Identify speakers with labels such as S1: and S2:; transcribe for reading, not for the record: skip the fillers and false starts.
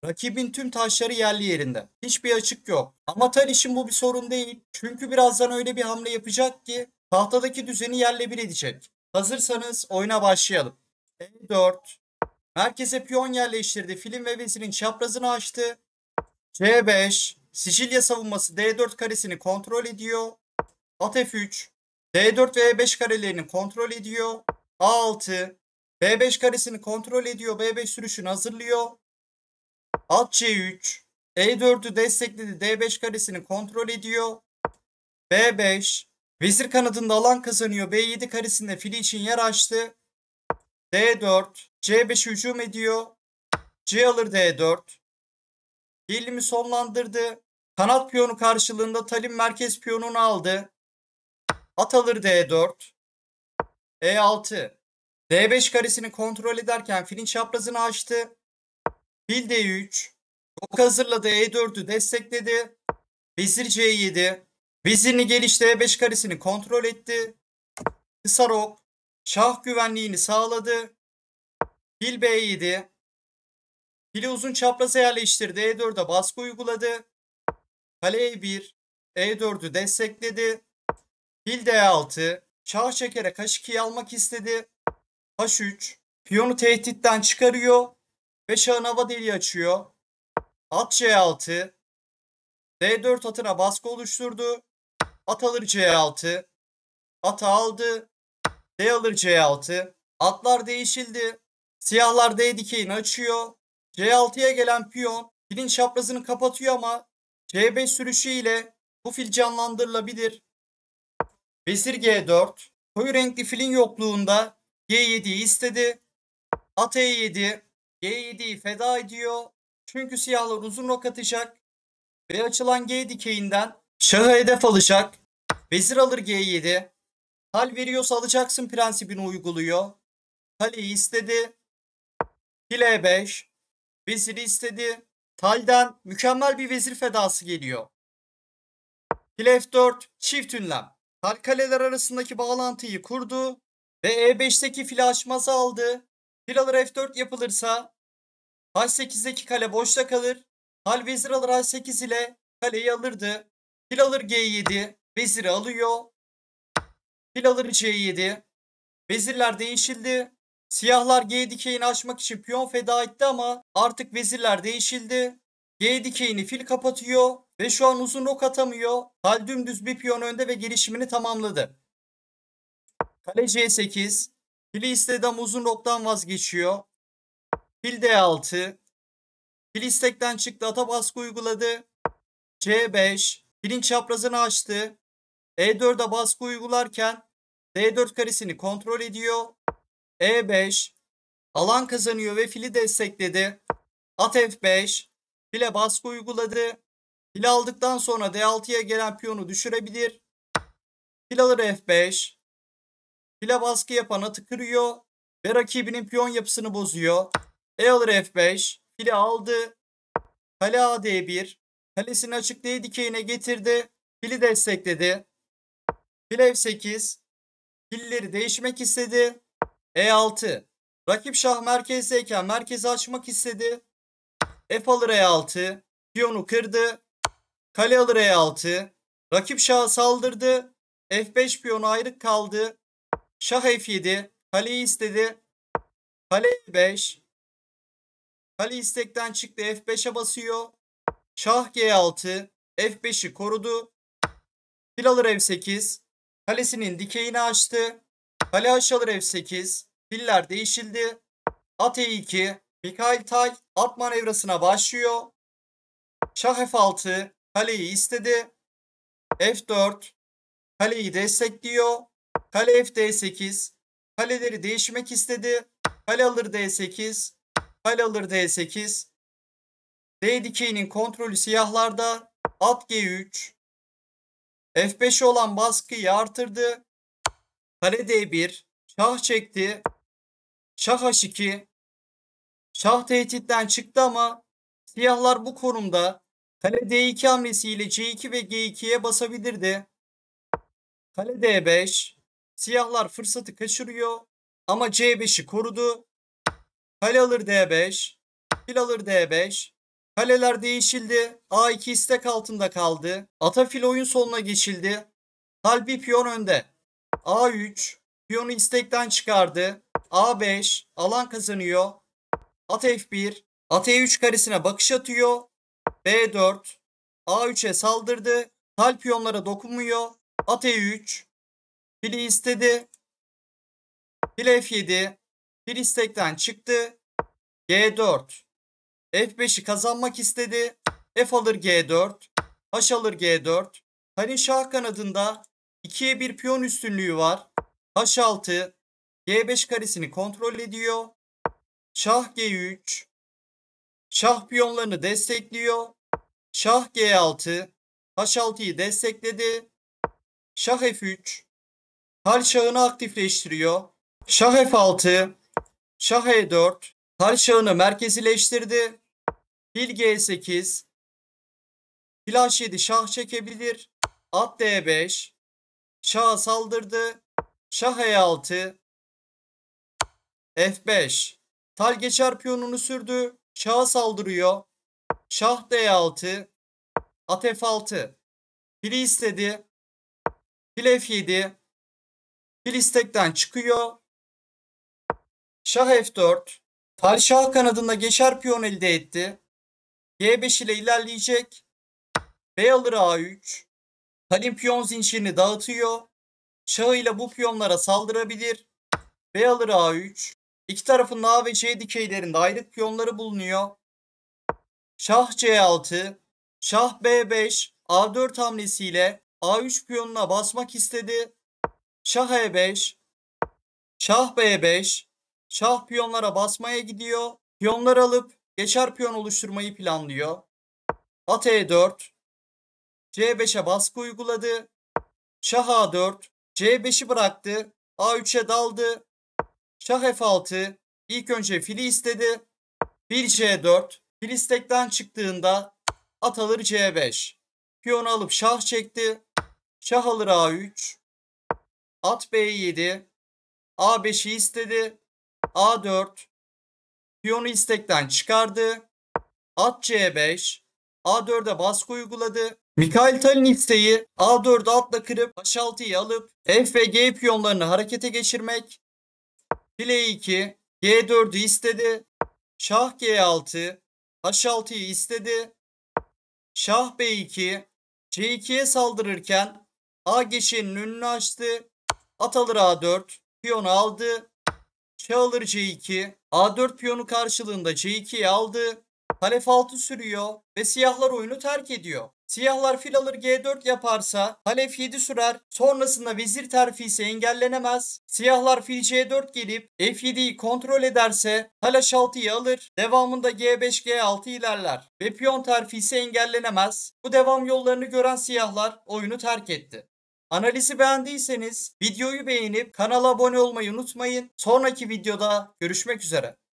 S1: Rakibin tüm taşları yerli yerinde. Hiçbir açık yok. Ama Tal için bu bir sorun değil. Çünkü birazdan öyle bir hamle yapacak ki tahtadaki düzeni yerle bir edecek. Hazırsanız oyuna başlayalım. E4. Merkeze piyon yerleştirdi. Filin ve vezirin çaprazını açtı. C5. Sicilya savunması D4 karesini kontrol ediyor. At F3. D4 ve E5 karelerini kontrol ediyor. A6. B5 karesini kontrol ediyor. B5 sürüşünü hazırlıyor. At C3. E4'ü destekledi. D5 karesini kontrol ediyor. B5. Vezir kanadında alan kazanıyor. B7 karesinde fili için yer açtı. D4. C5 hücum ediyor. C alır D4. Gerilimi sonlandırdı. Kanat piyonu karşılığında Tal'in merkez piyonunu aldı. At alır D4. E6. D5 karesini kontrol ederken filin çaprazını açtı. Fil D3. Ok hazırladı. E4'ü destekledi. Vezir C7. Vezirini gelişti. E5 karesini kontrol etti. Kısa rok. Şah güvenliğini sağladı. Fil B7. Fili uzun çapraza yerleştirdi. E4'e baskı uyguladı. Kale E1. E4'ü destekledi. Fil D6. Şah çekerek H2'yi almak istedi. H3. Piyonu tehditten çıkarıyor. Ve şahın hava deliği açıyor. At C6. D4 atına baskı oluşturdu. At alır C6. Atı aldı. D alır C6. Atlar değişildi. Siyahlar D dikeyini açıyor. C6'ya gelen piyon filin çaprazını kapatıyor ama C5 sürüşü ile bu fil canlandırılabilir. Vezir G4. Koyu renkli filin yokluğunda G7'yi istedi. At E7. G7'yi feda ediyor. Çünkü siyahlar uzun rok atacak. Ve açılan G dikeyinden şahı hedef alacak. Vezir alır G7. Hal veriyorsa alacaksın prensibini uyguluyor. Kaleyi istedi. Fil E5. Veziri istedi. Tal'den mükemmel bir vezir fedası geliyor. Fil F4 çift ünlem. Tal kaleler arasındaki bağlantıyı kurdu ve E5'teki fili açmazı aldı. Fil alır F4 yapılırsa H8'deki kale boşta kalır. Hal vezir alır H8 ile kaleyi alırdı. Fil alır G7. Veziri alıyor. Fil alır C7. Vezirler değişildi. Siyahlar G dikeyini açmak için piyon feda etti ama artık vezirler değişildi. G dikeyini fil kapatıyor ve şu an uzun rok atamıyor. Hal dümdüz bir piyon önde ve gelişimini tamamladı. Kale C8. Fili istedi ama uzun roktan vazgeçiyor. Fil D6. Fil istekten çıktı, ata baskı uyguladı. C5. Filin çaprazını açtı. E4'e baskı uygularken D4 karesini kontrol ediyor. E5. Alan kazanıyor ve fili destekledi. At F5. File baskı uyguladı. Fil aldıktan sonra D6'ya gelen piyonu düşürebilir. Fil alır F5. File baskı yapan atı kırıyor ve rakibinin piyon yapısını bozuyor. E alır F5. Fili aldı. Kale A D1. Kalesini açık D dikeyine getirdi. Fili destekledi. Fil F8. Filleri değişmek istedi. E6. Rakip şah merkezdeyken merkezi açmak istedi. F alır E6. Piyonu kırdı. Kale alır E6. Rakip şaha saldırdı. F5 piyonu ayrık kaldı. Şah F7. Kaleyi istedi. Kale E5. Kale istekten çıktı. F5'e basıyor. Şah G6. F5'i korudu. Fil alır F8. Kalesinin dikeyini açtı. Kale H alır F8. Filler değişildi. At E2. Mikhail Tay at manevrasına başlıyor. Şah F6. Kaleyi istedi. F4. Kaleyi destekliyor. Kale F D8. Kaleleri değişmek istedi. Kale alır D8. Kale alır D8. D dikeyinin kontrolü siyahlarda. At G3. F5'e olan baskıyı artırdı. Kale D1. Şah çekti. Şah H2. Şah tehditten çıktı ama siyahlar bu konumda kale D2 hamlesiyle C2 ve G2'ye basabilirdi. Kale D5. Siyahlar fırsatı kaçırıyor ama C5'i korudu. Kale alır D5. Fil alır D5. Kaleler değişildi. A2 istek altında kaldı. Ata fil oyun soluna geçildi. Hal bir piyon önde. A3 piyonu istekten çıkardı. A5 alan kazanıyor. At F1 at E3 karesine bakış atıyor. B4 A3'e saldırdı. Hal piyonlara dokunmuyor. At E3 fili istedi. Fil F7 fil istekten çıktı. G4 F5'i kazanmak istedi. F alır G4. H alır G4. Halin şah kanadında 2'ye 1 piyon üstünlüğü var. H6 G5 karesini kontrol ediyor. Şah G3 şah piyonlarını destekliyor. Şah G6 H6'yı destekledi. Şah F3 hal şahını aktifleştiriyor. Şah F6 şah E4 hal şahını merkezileştirdi. Fil G8 fil H7 şah çekebilir. At D5 şaha saldırdı. Şah E6 F5 tal geçer piyonunu sürdü. Şaha saldırıyor. Şah D6 at F6 fili istedi. Fil F7 fil istekten çıkıyor. Şah F4 tal şah kanadında geçer piyon elde etti. G5 ile ilerleyecek. B alır A3 talin piyon zincirini dağıtıyor. Şahı ile bu piyonlara saldırabilir. B alır A3 İki tarafın A ve C dikeylerinde ayrık piyonları bulunuyor. Şah C6 şah B5 A4 hamlesiyle A3 piyonuna basmak istedi. Şah E5 şah B5 şah piyonlara basmaya gidiyor. Piyonları alıp geçer piyon oluşturmayı planlıyor. At E4 C5'e baskı uyguladı. Şah A4 C5'i bıraktı. A3'e daldı. Şah F6 ilk önce fili istedi. Fil C4 fil istekten çıktığında at alır C5. Piyonu alıp şah çekti. Şah alır A3. At B7. A5'i istedi. A4. Piyonu istekten çıkardı. At C5. A4'e baskı uyguladı. Mikhail Talin isteği A4'ü atla kırıp H6'yı alıp F ve G piyonlarını harekete geçirmek. Fil E2. G4'ü istedi. Şah G6. H6'yı istedi. Şah B2. C2'ye saldırırken A geçişinin önünü açtı. At alır A4. Piyonu aldı. Şah alır C2. A4 piyonu karşılığında C2'yi aldı. Kale F6 sürüyor ve siyahlar oyunu terk ediyor. Siyahlar fil alır G4 yaparsa kale F7 sürer. Sonrasında vezir terfisi engellenemez. Siyahlar fil C4 gelip F7'yi kontrol ederse kale H6'yı alır. Devamında G5 G6 ilerler ve piyon terfisi engellenemez. Bu devam yollarını gören siyahlar oyunu terk etti. Analizi beğendiyseniz videoyu beğenip kanala abone olmayı unutmayın. Sonraki videoda görüşmek üzere.